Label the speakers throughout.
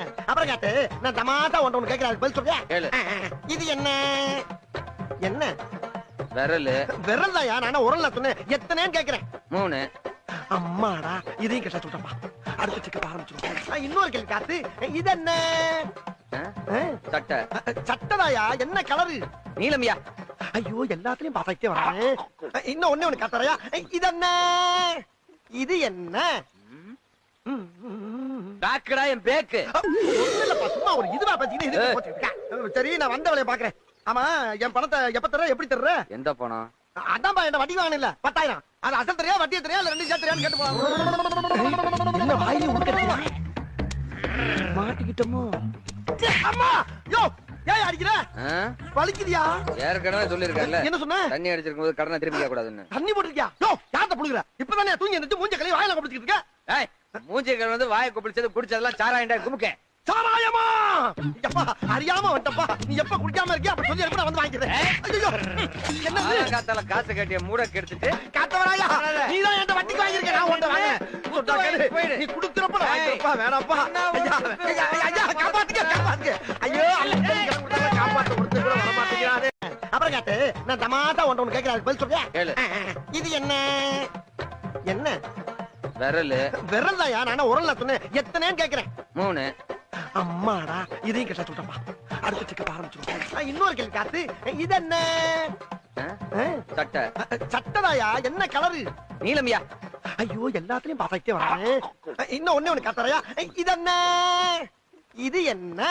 Speaker 1: அப்புறம் கேட்டு நான் தமாசா ஒன்று கேட்கிறேன் பதில் சொல்றியா?
Speaker 2: கேளு.
Speaker 1: இது என்ன என்ன
Speaker 2: விரல்
Speaker 1: விரல் தான் நானா உரல்ல சொன்னேன் எத்தனைன்னு கேட்கிறேன்.
Speaker 2: 3
Speaker 1: அம்மாடா இதையும் கேட்டா சொல்றப்பா. அடுத்த செக்க ஆரம்பிச்சிருக்கோம். இன்னொரு கேள்வி காத்து இது என்ன
Speaker 2: சட்டை
Speaker 1: சட்டதாயா என்ன கலரு?
Speaker 2: நீலமியா
Speaker 1: ஐயோ எல்லாத்துலயும் பாத்துட்டே வரேன். இன்னும் ஒண்ணு கத்தறையா இது என்ன இது என்ன?
Speaker 2: டாக்கடா என் பேக்கு
Speaker 1: ஒண்ணுலப்பா சும்மா ஒரு இதுவா பாத்தீங்கன்னா இது போட்டுருக்க. சரி நான் வந்த வேலையை பாக்குறேன். ஆமா என் பணத்தை எப்ப தர்ற எப்படி தர்ற?
Speaker 2: எந்த பணம்?
Speaker 1: அதான்பா என்ன வட்டி வாங்கணும் இல்ல 10,000 அது அசல் தெரியா வட்டியை தெரியா இல்ல ரெண்டு சேர்த்து தெரியான்னு கேட்டு போவாங்க. என்ன வாயில உட்கறீங்க? மாட்டிக்கிட்டோமோ? அம்மா யோ ஏய் அடிக்கிற வலிக்குதியா?
Speaker 2: ஏற்கனவே சொல்லிருக்கேன்ல
Speaker 1: என்ன சொன்ன?
Speaker 2: தண்ணி அடிச்சிருக்கும் போது கடனை திருப்பி கேட்க கூடாதுன்னு.
Speaker 1: தண்ணி போட்டுருக்கியா? யோ யார்ட்ட புடுங்குற? இப்பதானே தூங்கி எந்திரிச்சு மூஞ்ச கழுவி வாயில கொப்பிச்சிட்டு இருக்க.
Speaker 2: ஏய் மூஞ்சி கழுவி வந்து வாயை கொப்பிடிச்சது குடிச்சதெல்லாம் சாராயண்டா குமுக்க.
Speaker 1: சாராயமா? எப்பா அறியாம வந்தப்பா. நீ எப்ப குடிக்காம இருக்கியா அப்ப சொல்லி எப்ப நான் வந்து வாங்கிக்கிறேன். ஐயோ என்னது?
Speaker 2: காத்தால காசு கட்டிய மூட கெடுத்துட்டு
Speaker 1: காத்தவராயா நீ தான் என்கிட்ட வட்டிக்கு வாங்கிருக்க. நான் உன்கிட்ட வாங்க நீ குடுக்குறப்ப நான் வாங்கிக்கிறப்பா. வேணாப்பா ஐயா ஐயா காப்பாத்துக்க காப்பாத்துக்க. ஐயோ காப்பாத்த ஒருத்தர் கூட வர மாட்டேங்கிறாரு. அப்புறம் கேட்டு நான் தமாசா ஒன்று கேட்கிறேன் பதில் சொல்றியா?
Speaker 2: கேளு.
Speaker 1: இது என்ன என்ன
Speaker 2: விரல்
Speaker 1: விரல் தான் நானா உரல்ல சொன்னேன் எத்தனைன்னு கேட்கிறேன்.
Speaker 2: 3
Speaker 1: அம்மாடா இதையும் கேட்டா சொல்றப்பா. அடுத்த செக்க ஆரம்பிச்சிருக்கோம். இன்னொரு கேள்வி காத்து இது என்ன
Speaker 2: சட்டை
Speaker 1: சட்டதாயா என்ன கலரு?
Speaker 2: நீலமியா
Speaker 1: ஐயோ எல்லாத்துலயும் பாத்துட்டே வரேன். இன்னும் ஒண்ணு கத்தறையா இது என்ன இது என்ன?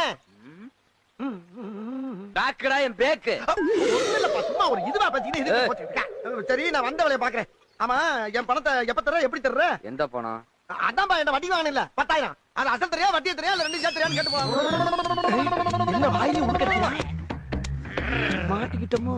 Speaker 2: டாக்கடா என் பேக்கு
Speaker 1: ஒண்ணுலப்பா சும்மா ஒரு இதுவா பாத்தீங்கன்னா இது போட்டுருக்க. சரி நான் வந்த வேலையை பாக்குறேன். ஆமா என் பணத்தை எப்ப தர்ற எப்படி தர்ற?
Speaker 2: எந்த பணம்?
Speaker 1: அதான்பா என்ன வட்டி வாங்கணும் இல்ல 10,000 அது அசல் தெரியா வட்டியை தெரியா இல்ல ரெண்டு சேர்த்து தெரியான்னு கேட்டு போவாங்க. என்ன வாயில உட்கறீங்க? மாட்டிக்கிட்டோமோ?